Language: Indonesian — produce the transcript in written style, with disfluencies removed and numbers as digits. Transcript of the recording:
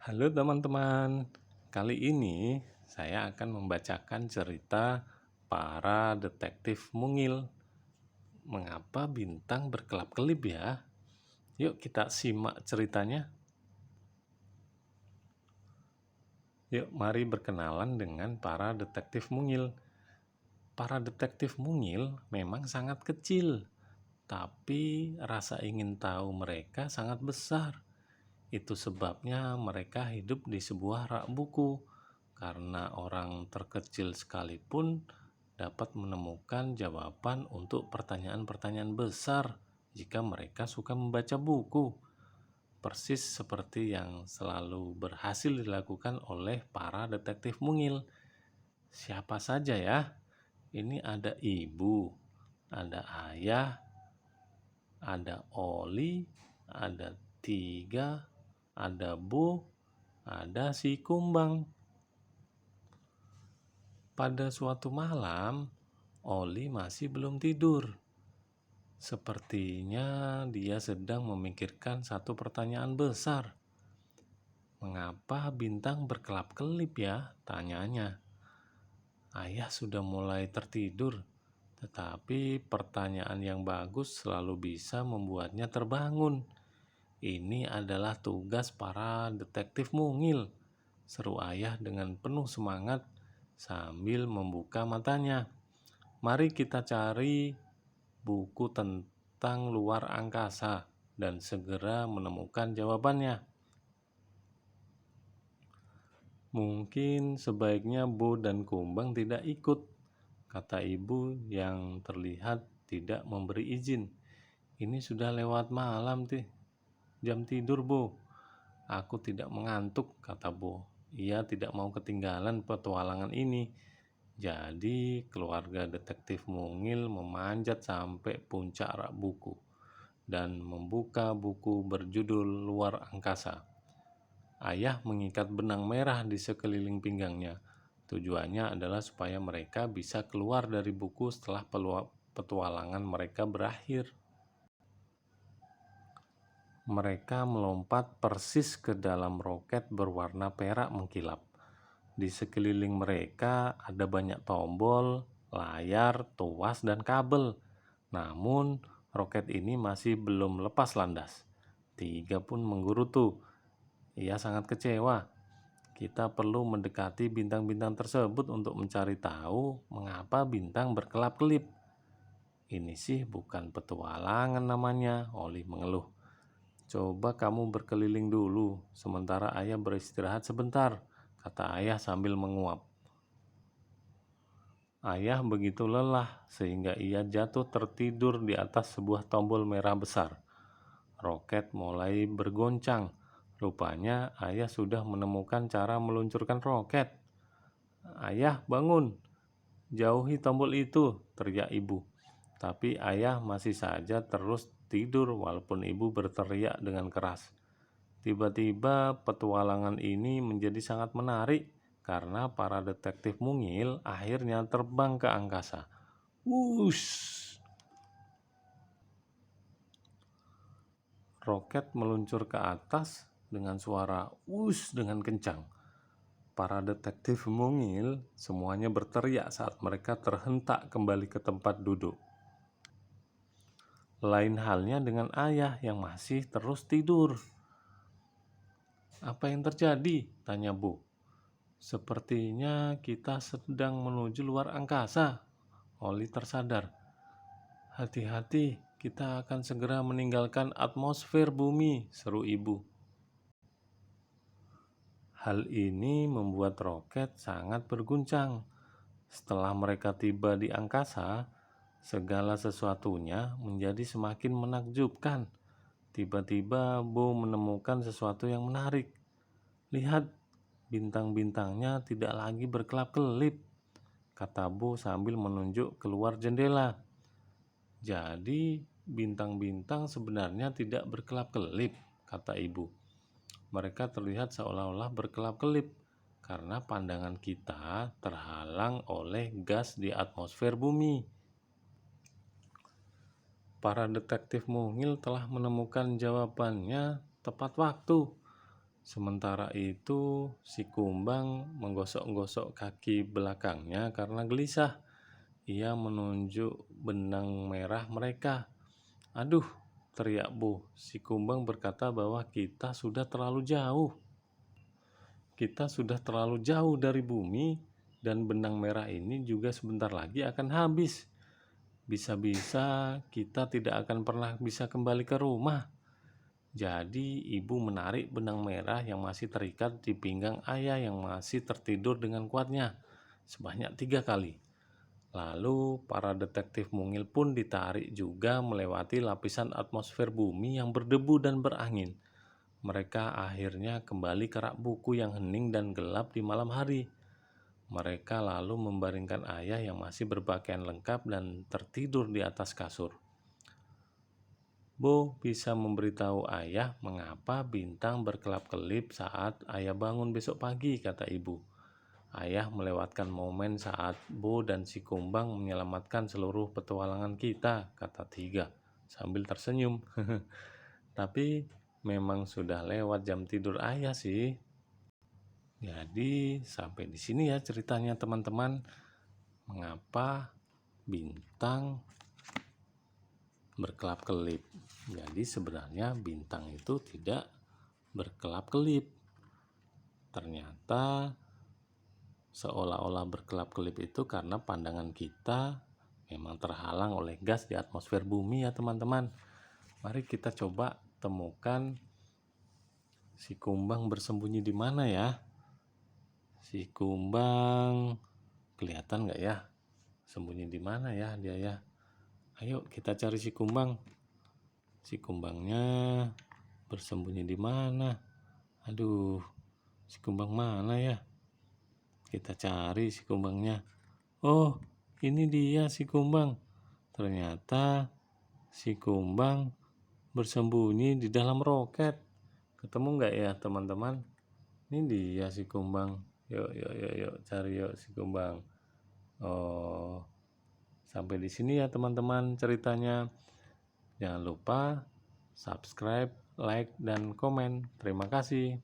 Halo teman-teman, kali ini saya akan membacakan cerita para detektif mungil. Mengapa bintang berkelap-kelip ya? Yuk kita simak ceritanya. Yuk mari berkenalan dengan para detektif mungil. Para detektif mungil memang sangat kecil, tapi rasa ingin tahu mereka sangat besar. Itu sebabnya mereka hidup di sebuah rak buku, karena orang terkecil sekalipun dapat menemukan jawaban untuk pertanyaan-pertanyaan besar jika mereka suka membaca buku. Persis seperti yang selalu berhasil dilakukan oleh para detektif mungil. Siapa saja ya? Ini ada ibu, ada ayah, ada Oli, ada Tiga, ada Bu, ada si Kumbang. Pada suatu malam, Oli masih belum tidur. Sepertinya dia sedang memikirkan satu pertanyaan besar. Mengapa bintang berkelap-kelip ya? Tanyanya. Ayah sudah mulai tertidur, tetapi pertanyaan yang bagus selalu bisa membuatnya terbangun. Ini adalah tugas para detektif mungil, seru ayah dengan penuh semangat sambil membuka matanya. Mari kita cari buku tentang luar angkasa dan segera menemukan jawabannya. Mungkin sebaiknya Bu dan Kumbang tidak ikut, kata ibu yang terlihat tidak memberi izin. Ini sudah lewat malam, jam tidur, Bu. Aku tidak mengantuk, kata Bo. Ia tidak mau ketinggalan petualangan ini. Jadi keluarga detektif mungil memanjat sampai puncak rak buku dan membuka buku berjudul Luar Angkasa. Ayah mengikat benang merah di sekeliling pinggangnya. Tujuannya adalah supaya mereka bisa keluar dari buku setelah petualangan mereka berakhir. Mereka melompat persis ke dalam roket berwarna perak mengkilap. Di sekeliling mereka ada banyak tombol, layar, tuas, dan kabel. Namun, roket ini masih belum lepas landas. Tiga pun menggerutu. Ia sangat kecewa. Kita perlu mendekati bintang-bintang tersebut untuk mencari tahu mengapa bintang berkelap-kelip. Ini sih bukan petualangan namanya, Oli mengeluh. Coba kamu berkeliling dulu, sementara ayah beristirahat sebentar, kata ayah sambil menguap. Ayah begitu lelah sehingga ia jatuh tertidur di atas sebuah tombol merah besar. Roket mulai bergoncang. Rupanya ayah sudah menemukan cara meluncurkan roket. Ayah, bangun! Jauhi tombol itu, teriak ibu. Tapi ayah masih saja terus tidur walaupun ibu berteriak dengan keras. Tiba-tiba petualangan ini menjadi sangat menarik karena para detektif mungil akhirnya terbang ke angkasa. Wush! Roket meluncur ke atas dengan suara wush dengan kencang. Para detektif mungil semuanya berteriak saat mereka terhentak kembali ke tempat duduk. Lain halnya dengan ayah yang masih terus tidur. Apa yang terjadi? Tanya Bu. Sepertinya kita sedang menuju luar angkasa. Oli tersadar. Hati-hati, kita akan segera meninggalkan atmosfer bumi, seru ibu. Hal ini membuat roket sangat berguncang. Setelah mereka tiba di angkasa, segala sesuatunya menjadi semakin menakjubkan. Tiba-tiba Bo menemukan sesuatu yang menarik. Lihat, bintang-bintangnya tidak lagi berkelap-kelip, kata Bo sambil menunjuk keluar jendela. Jadi, bintang-bintang sebenarnya tidak berkelap-kelip, kata ibu. Mereka terlihat seolah-olah berkelap-kelip karena pandangan kita terhalang oleh gas di atmosfer bumi. Para detektif mungil telah menemukan jawabannya tepat waktu. Sementara itu, si kumbang menggosok-gosok kaki belakangnya karena gelisah. Ia menunjuk benang merah mereka. "Aduh," teriak Bo. Si kumbang berkata bahwa kita sudah terlalu jauh. Kita sudah terlalu jauh dari bumi dan benang merah ini juga sebentar lagi akan habis. Bisa-bisa kita tidak akan pernah bisa kembali ke rumah. Jadi ibu menarik benang merah yang masih terikat di pinggang ayah yang masih tertidur dengan kuatnya sebanyak 3 kali. Lalu para detektif mungil pun ditarik juga melewati lapisan atmosfer bumi yang berdebu dan berangin. Mereka akhirnya kembali ke rak buku yang hening dan gelap di malam hari. Mereka lalu membaringkan ayah yang masih berpakaian lengkap dan tertidur di atas kasur. Bo bisa memberitahu ayah mengapa bintang berkelap-kelip saat ayah bangun besok pagi, kata ibu. Ayah melewatkan momen saat Bo dan si kumbang menyelamatkan seluruh petualangan kita, kata Tiga sambil tersenyum. Tapi memang sudah lewat jam tidur ayah sih. Jadi sampai di sini ya ceritanya teman-teman. Mengapa bintang berkelap-kelip? Jadi sebenarnya bintang itu tidak berkelap-kelip. Ternyata seolah-olah berkelap-kelip itu karena pandangan kita memang terhalang oleh gas di atmosfer bumi ya teman-teman. Mari kita coba temukan si kumbang bersembunyi di mana ya. Si kumbang kelihatan nggak ya? Sembunyi di mana ya dia ya? Ayo kita cari si kumbang. Si kumbangnya bersembunyi di mana? Aduh, si kumbang mana ya? Kita cari si kumbangnya. Oh, ini dia si kumbang. Ternyata si kumbang bersembunyi di dalam roket. Ketemu nggak ya teman-teman? Ini dia si kumbang. Yuk, cari yuk si kumbang. Oh, sampai di sini ya teman-teman ceritanya. Jangan lupa subscribe, like, dan komen. Terima kasih.